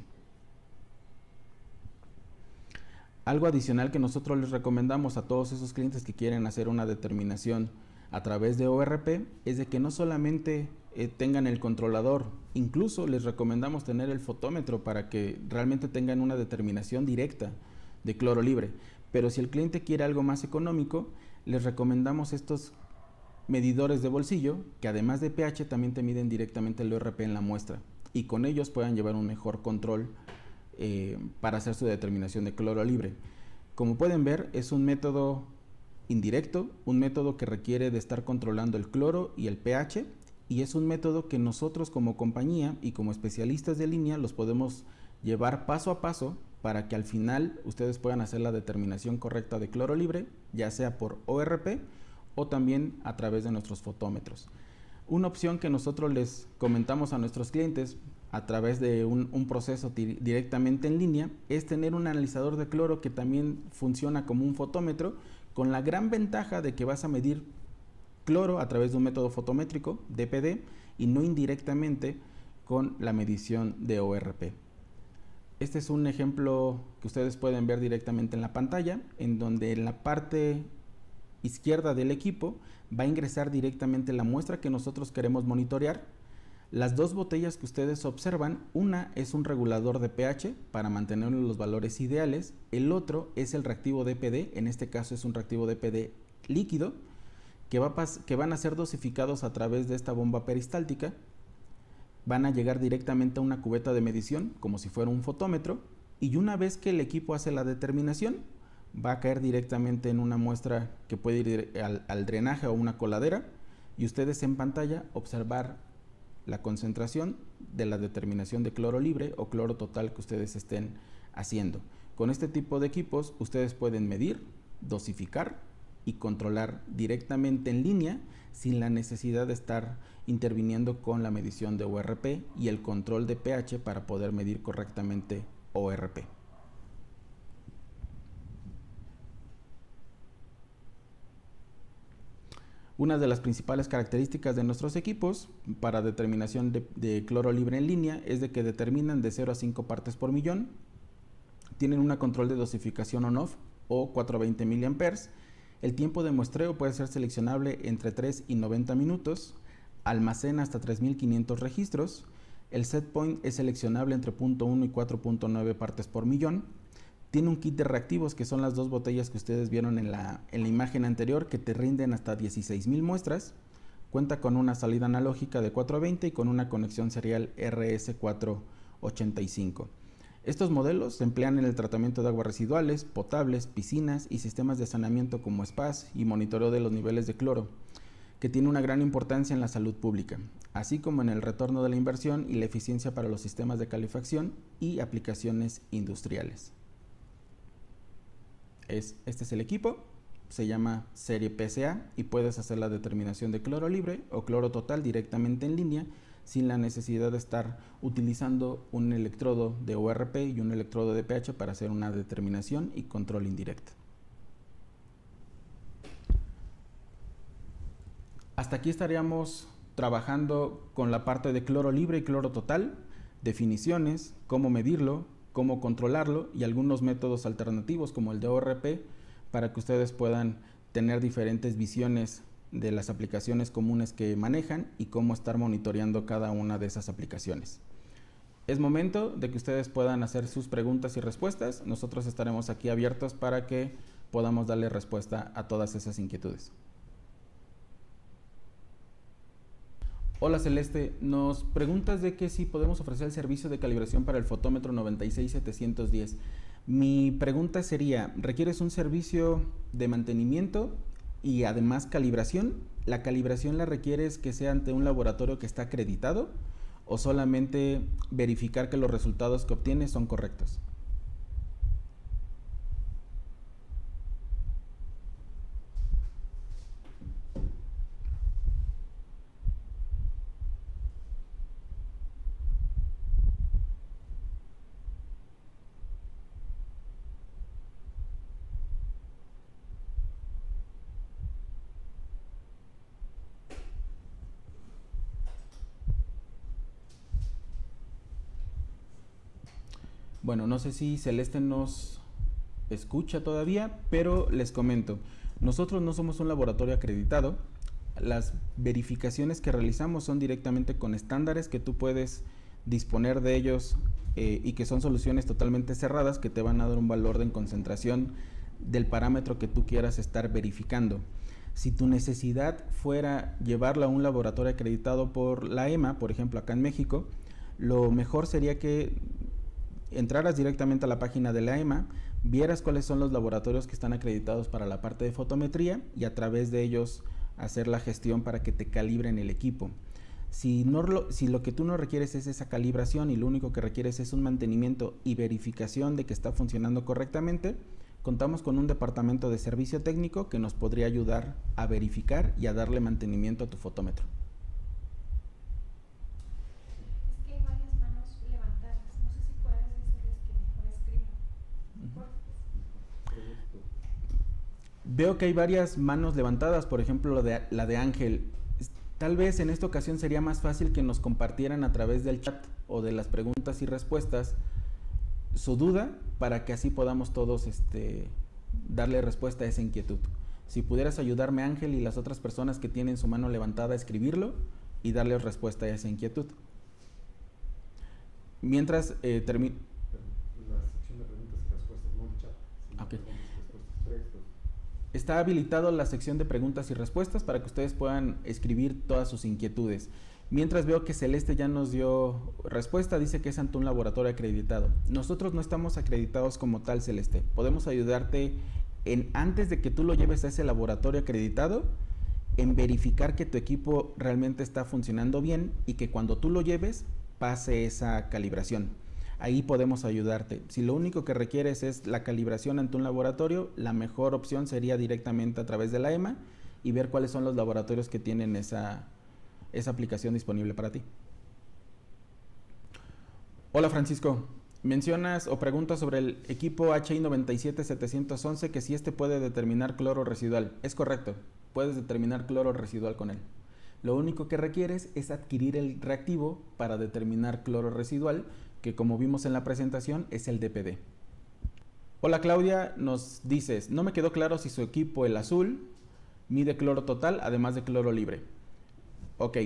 Algo adicional que nosotros les recomendamos a todos esos clientes que quieren hacer una determinación a través de ORP es de que no solamente tengan el controlador, incluso les recomendamos tener el fotómetro para que realmente tengan una determinación directa de cloro libre. Pero si el cliente quiere algo más económico, les recomendamos estos medidores de bolsillo que además de pH también te miden directamente el ORP en la muestra y con ellos puedan llevar un mejor control para hacer su determinación de cloro libre. Como pueden ver, es un método indirecto, un método que requiere de estar controlando el cloro y el pH, y es un método que nosotros como compañía y como especialistas de línea los podemos llevar paso a paso para que al final ustedes puedan hacer la determinación correcta de cloro libre, ya sea por ORP o también a través de nuestros fotómetros. Una opción que nosotros les comentamos a nuestros clientes a través de un proceso directamente en línea es tener un analizador de cloro que también funciona como un fotómetro, con la gran ventaja de que vas a medir cloro a través de un método fotométrico, DPD, y no indirectamente con la medición de ORP. Este es un ejemplo que ustedes pueden ver directamente en la pantalla, en donde en la parte izquierda del equipo va a ingresar directamente la muestra que nosotros queremos monitorear. Las dos botellas que ustedes observan, una es un regulador de pH para mantener los valores ideales, el otro es el reactivo DPD, en este caso es un reactivo DPD líquido, que van a ser dosificados a través de esta bomba peristáltica. Van a llegar directamente a una cubeta de medición, como si fuera un fotómetro, y una vez que el equipo hace la determinación, va a caer directamente en una muestra que puede ir al drenaje o una coladera, y ustedes en pantalla observar la concentración de la determinación de cloro libre o cloro total que ustedes estén haciendo. Con este tipo de equipos ustedes pueden medir, dosificar y controlar directamente en línea sin la necesidad de estar interviniendo con la medición de ORP y el control de pH para poder medir correctamente ORP. Una de las principales características de nuestros equipos para determinación de cloro libre en línea es de que determinan de 0 a 5 partes por millón, tienen un control de dosificación on-off o 420 mA, el tiempo de muestreo puede ser seleccionable entre 3 y 90 minutos, almacena hasta 3500 registros, el set point es seleccionable entre 0.1 y 4.9 partes por millón, tiene un kit de reactivos que son las dos botellas que ustedes vieron en la imagen anterior que te rinden hasta 16,000 muestras, cuenta con una salida analógica de 420 y con una conexión serial RS485. Estos modelos se emplean en el tratamiento de aguas residuales, potables, piscinas y sistemas de saneamiento como spas y monitoreo de los niveles de cloro, que tiene una gran importancia en la salud pública, así como en el retorno de la inversión y la eficiencia para los sistemas de calefacción y aplicaciones industriales. Este es el equipo, se llama serie PSA y puedes hacer la determinación de cloro libre o cloro total directamente en línea sin la necesidad de estar utilizando un electrodo de ORP y un electrodo de pH para hacer una determinación y control indirecto. Hasta aquí estaríamos trabajando con la parte de cloro libre y cloro total, definiciones, cómo medirlo, cómo controlarlo y algunos métodos alternativos como el de ORP para que ustedes puedan tener diferentes visiones de las aplicaciones comunes que manejan y cómo estar monitoreando cada una de esas aplicaciones. Es momento de que ustedes puedan hacer sus preguntas y respuestas. Nosotros estaremos aquí abiertos para que podamos darle respuesta a todas esas inquietudes. Hola Celeste, nos preguntas de que si podemos ofrecer el servicio de calibración para el fotómetro 96710. Mi pregunta sería, ¿requieres un servicio de mantenimiento y además calibración? ¿La calibración la requieres que sea ante un laboratorio que está acreditado o solamente verificar que los resultados que obtienes son correctos? Bueno, no sé si Celeste nos escucha todavía, pero les comento. Nosotros no somos un laboratorio acreditado. Las verificaciones que realizamos son directamente con estándares que tú puedes disponer de ellos y que son soluciones totalmente cerradas que te van a dar un valor de concentración del parámetro que tú quieras estar verificando. Si tu necesidad fuera llevarla a un laboratorio acreditado por la EMA, por ejemplo acá en México, lo mejor sería que entraras directamente a la página de la EMA, vieras cuáles son los laboratorios que están acreditados para la parte de fotometría y a través de ellos hacer la gestión para que te calibren el equipo. Si lo que tú no requieres es esa calibración y lo único que requieres es un mantenimiento y verificación de que está funcionando correctamente, contamos con un departamento de servicio técnico que nos podría ayudar a verificar y a darle mantenimiento a tu fotómetro. Veo que hay varias manos levantadas, por ejemplo la de Ángel. Tal vez en esta ocasión sería más fácil que nos compartieran a través del chat o de las preguntas y respuestas su duda para que así podamos todos darle respuesta a esa inquietud. Si pudieras ayudarme, Ángel, y las otras personas que tienen su mano levantada a escribirlo y darles respuesta a esa inquietud. Mientras termino. La sección de preguntas y respuestas, no el chat. Okay. Respuestas, está habilitado la sección de preguntas y respuestas para que ustedes puedan escribir todas sus inquietudes. Mientras veo que Celeste ya nos dio respuesta, dice que es ante un laboratorio acreditado. Nosotros no estamos acreditados como tal, Celeste. Podemos ayudarte antes de que tú lo lleves a ese laboratorio acreditado, en verificar que tu equipo realmente está funcionando bien y que cuando tú lo lleves pase esa calibración. Ahí podemos ayudarte. Si lo único que requieres es la calibración ante un laboratorio, la mejor opción sería directamente a través de la EMA y ver cuáles son los laboratorios que tienen esa aplicación disponible para ti. Hola Francisco, mencionas o preguntas sobre el equipo HI 97711 que si puede determinar cloro residual. Es correcto, puedes determinar cloro residual con él. Lo único que requieres es adquirir el reactivo para determinar cloro residual, que como vimos en la presentación es el DPD. Hola Claudia, nos dices, no me quedó claro si su equipo, el azul, mide cloro total además de cloro libre. Ok,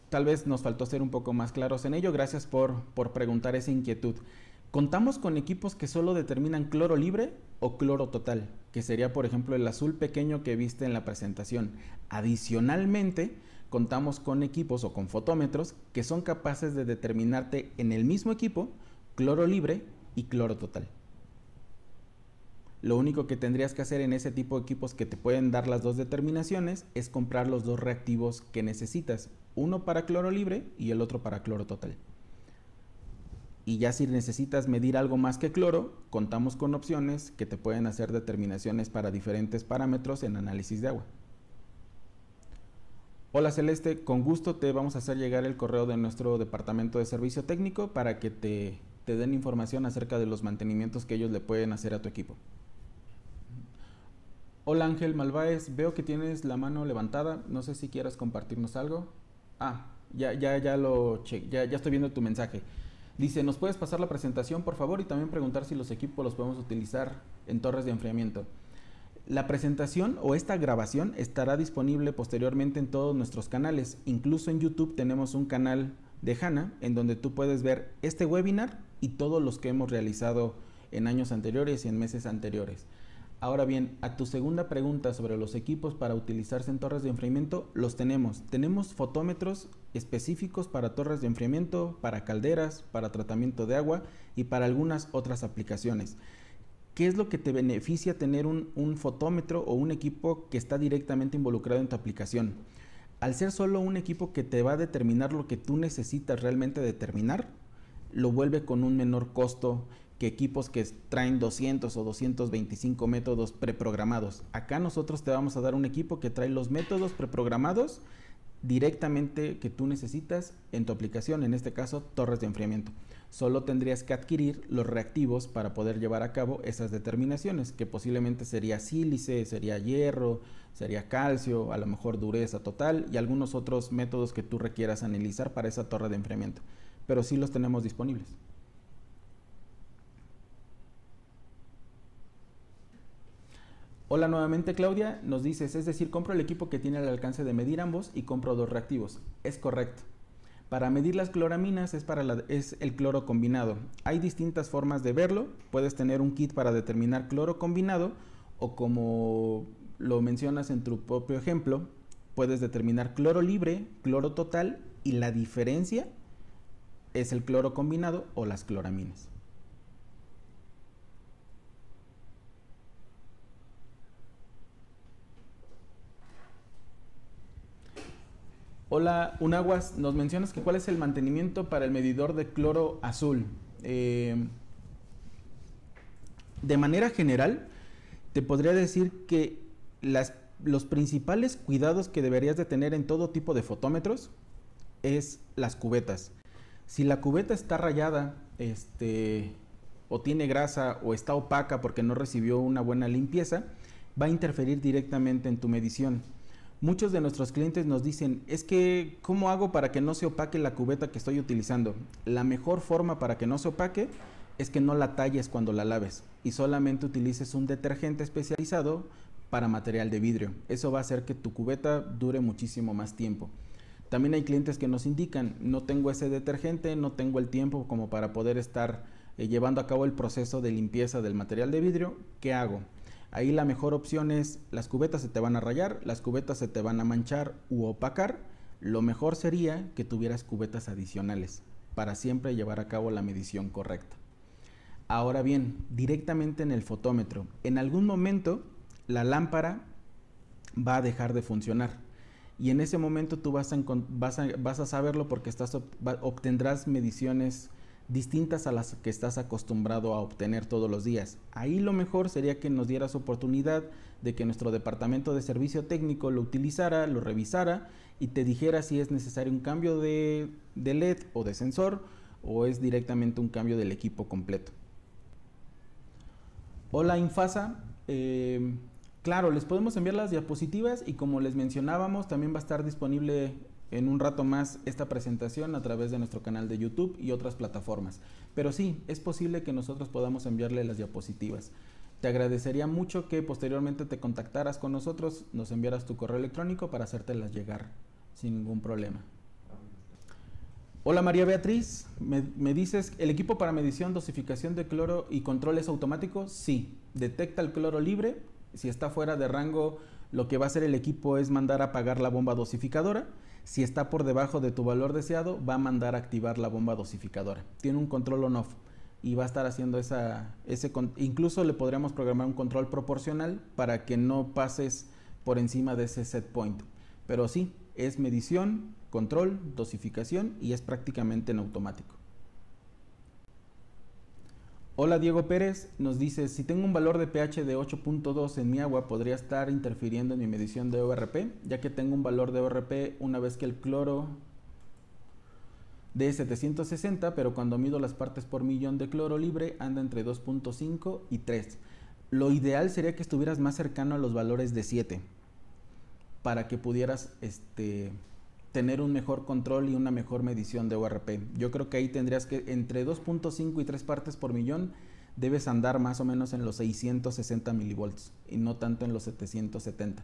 tal vez nos faltó ser un poco más claros en ello, gracias por preguntar esa inquietud. Contamos con equipos que solo determinan cloro libre o cloro total, que sería por ejemplo el azul pequeño que viste en la presentación. Adicionalmente, contamos con equipos o con fotómetros que son capaces de determinarte en el mismo equipo cloro libre y cloro total. Lo único que tendrías que hacer en ese tipo de equipos que te pueden dar las dos determinaciones es comprar los dos reactivos que necesitas, uno para cloro libre y el otro para cloro total. Y ya si necesitas medir algo más que cloro, contamos con opciones que te pueden hacer determinaciones para diferentes parámetros en análisis de agua. Hola Celeste, con gusto te vamos a hacer llegar el correo de nuestro departamento de servicio técnico para que te den información acerca de los mantenimientos que ellos le pueden hacer a tu equipo. Hola Ángel Malváez, veo que tienes la mano levantada, no sé si quieras compartirnos algo. Ya estoy viendo tu mensaje. Dice, ¿nos puedes pasar la presentación por favor? Y también preguntar si los equipos los podemos utilizar en torres de enfriamiento. La presentación o esta grabación estará disponible posteriormente en todos nuestros canales. Incluso en YouTube tenemos un canal de HANA en donde tú puedes ver este webinar y todos los que hemos realizado en años anteriores y en meses anteriores. Ahora bien, a tu segunda pregunta sobre los equipos para utilizarse en torres de enfriamiento, los tenemos. Tenemos fotómetros específicos para torres de enfriamiento, para calderas, para tratamiento de agua y para algunas otras aplicaciones. ¿Qué es lo que te beneficia tener un fotómetro o un equipo que está directamente involucrado en tu aplicación? Al ser solo un equipo que te va a determinar lo que tú necesitas realmente determinar, lo vuelve con un menor costo que equipos que traen 200 o 225 métodos preprogramados. Acá nosotros te vamos a dar un equipo que trae los métodos preprogramados directamente que tú necesitas en tu aplicación, en este caso torres de enfriamiento. Solo tendrías que adquirir los reactivos para poder llevar a cabo esas determinaciones, que posiblemente sería sílice, sería hierro, sería calcio, a lo mejor dureza total y algunos otros métodos que tú requieras analizar para esa torre de enfriamiento, pero sí los tenemos disponibles. Hola nuevamente Claudia, nos dices, es decir, compro el equipo que tiene el alcance de medir ambos y compro dos reactivos. Es correcto. Para medir las cloraminas es el cloro combinado. Hay distintas formas de verlo. Puedes tener un kit para determinar cloro combinado o como lo mencionas en tu propio ejemplo, puedes determinar cloro libre, cloro total y la diferencia es el cloro combinado o las cloraminas. Hola Unaguas, nos mencionas que cuál es el mantenimiento para el medidor de cloro azul. De manera general, te podría decir que los principales cuidados que deberías de tener en todo tipo de fotómetros es las cubetas. Si la cubeta está rayada, o tiene grasa o está opaca porque no recibió una buena limpieza, va a interferir directamente en tu medición. Muchos de nuestros clientes nos dicen, es que, ¿cómo hago para que no se opaque la cubeta que estoy utilizando? La mejor forma para que no se opaque es que no la talles cuando la laves y solamente utilices un detergente especializado para material de vidrio. Eso va a hacer que tu cubeta dure muchísimo más tiempo. También hay clientes que nos indican, no tengo ese detergente, no tengo el tiempo como para poder estar llevando a cabo el proceso de limpieza del material de vidrio. ¿Qué hago? Ahí la mejor opción es, las cubetas se te van a rayar, las cubetas se te van a manchar u opacar. Lo mejor sería que tuvieras cubetas adicionales para siempre llevar a cabo la medición correcta. Ahora bien, directamente en el fotómetro, en algún momento la lámpara va a dejar de funcionar y en ese momento tú vas a saberlo porque obtendrás mediciones distintas a las que estás acostumbrado a obtener todos los días. Ahí lo mejor sería que nos dieras oportunidad de que nuestro departamento de servicio técnico lo utilizara, lo revisara y te dijera si es necesario un cambio de LED o de sensor o es directamente un cambio del equipo completo. Hola Infasa, claro, les podemos enviar las diapositivas y como les mencionábamos también va a estar disponible en un rato más esta presentación a través de nuestro canal de YouTube y otras plataformas. Pero sí, es posible que nosotros podamos enviarle las diapositivas. Te agradecería mucho que posteriormente te contactaras con nosotros, nos enviaras tu correo electrónico para hacértelas llegar sin ningún problema. Hola María Beatriz, me dices, ¿el equipo para medición, dosificación de cloro y control es automático? Sí, detecta el cloro libre. Si está fuera de rango, lo que va a hacer el equipo es mandar a apagar la bomba dosificadora. Si está por debajo de tu valor deseado, va a mandar a activar la bomba dosificadora. Tiene un control on-off y va a estar haciendo incluso le podríamos programar un control proporcional para que no pases por encima de ese set point. Pero sí, es medición, control, dosificación y es prácticamente en automático. Hola Diego Pérez, nos dice, si tengo un valor de pH de 8.2 en mi agua, ¿podría estar interfiriendo en mi medición de ORP? Ya que tengo un valor de ORP una vez que el cloro de 760, pero cuando mido las partes por millón de cloro libre anda entre 2.5 y 3. Lo ideal sería que estuvieras más cercano a los valores de 7 para que pudieras tener un mejor control y una mejor medición de ORP. Yo creo que ahí tendrías que entre 2.5 y 3 partes por millón debes andar más o menos en los 660 milivolts y no tanto en los 770.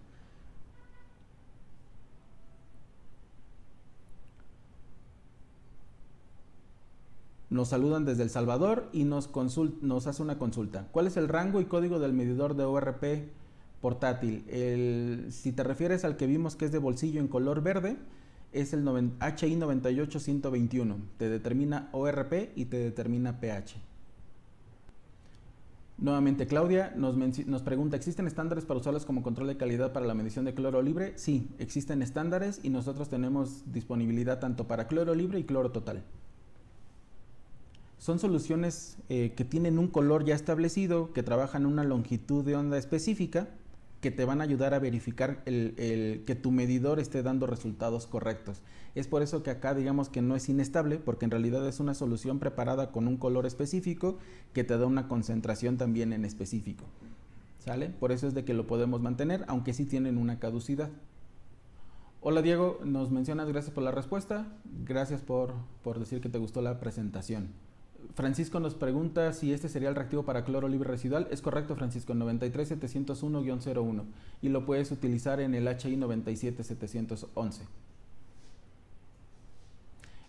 Nos saludan desde El Salvador y nos hace una consulta. ¿Cuál es el rango y código del medidor de ORP portátil? Si te refieres al que vimos que es de bolsillo en color verde, es el HI 98121. Te determina ORP y te determina pH. Nuevamente Claudia nos pregunta, ¿existen estándares para usarlos como control de calidad para la medición de cloro libre? Sí, existen estándares y nosotros tenemos disponibilidad tanto para cloro libre y cloro total. Son soluciones que tienen un color ya establecido, que trabajan una longitud de onda específica, que te van a ayudar a verificar que tu medidor esté dando resultados correctos. Es por eso que acá digamos que no es inestable, porque en realidad es una solución preparada con un color específico que te da una concentración también en específico. ¿Sale? Por eso es de que lo podemos mantener, aunque sí tienen una caducidad. Hola Diego, nos mencionas, gracias por la respuesta, gracias por decir que te gustó la presentación. Francisco nos pregunta si este sería el reactivo para cloro libre residual. Es correcto, Francisco, 93701-01 y lo puedes utilizar en el HI 97711.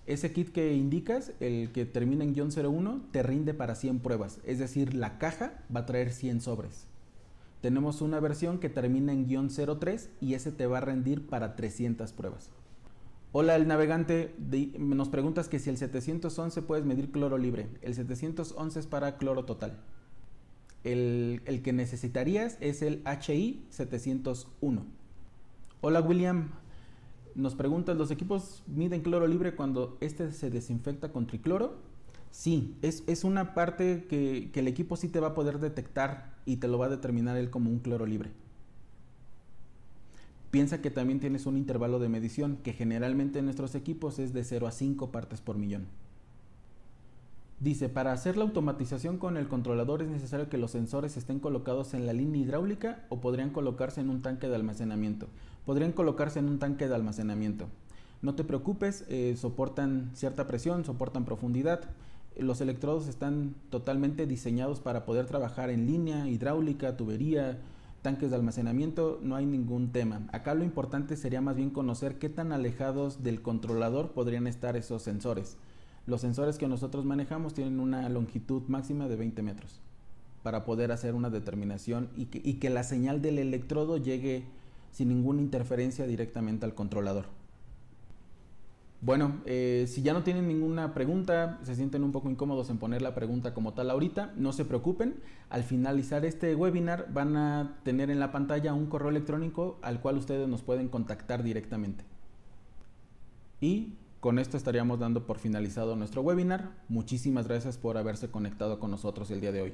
Ese kit que indicas, el que termina en -01, te rinde para 100 pruebas, es decir, la caja va a traer 100 sobres. Tenemos una versión que termina en -03 y ese te va a rendir para 300 pruebas. Hola, el navegante, nos preguntas que si el 711 puedes medir cloro libre. El 711 es para cloro total. El que necesitarías es el HI 701. Hola, William, nos preguntas, ¿los equipos miden cloro libre cuando este se desinfecta con tricloro? Sí, es una parte que el equipo sí te va a poder detectar y te lo va a determinar él como un cloro libre. Piensa que también tienes un intervalo de medición que generalmente en nuestros equipos es de 0 a 5 partes por millón. Dice, para hacer la automatización con el controlador es necesario que los sensores estén colocados en la línea hidráulica o podrían colocarse en un tanque de almacenamiento. Podrían colocarse en un tanque de almacenamiento. No te preocupes, soportan cierta presión, soportan profundidad. Los electrodos están totalmente diseñados para poder trabajar en línea, hidráulica, tubería, tanques de almacenamiento, no hay ningún tema. Acá lo importante sería más bien conocer qué tan alejados del controlador podrían estar esos sensores. Los sensores que nosotros manejamos tienen una longitud máxima de 20 metros para poder hacer una determinación y que la señal del electrodo llegue sin ninguna interferencia directamente al controlador. Bueno, si ya no tienen ninguna pregunta, se sienten un poco incómodos en poner la pregunta como tal ahorita, no se preocupen. Al finalizar este webinar van a tener en la pantalla un correo electrónico al cual ustedes nos pueden contactar directamente. Y con esto estaríamos dando por finalizado nuestro webinar. Muchísimas gracias por haberse conectado con nosotros el día de hoy.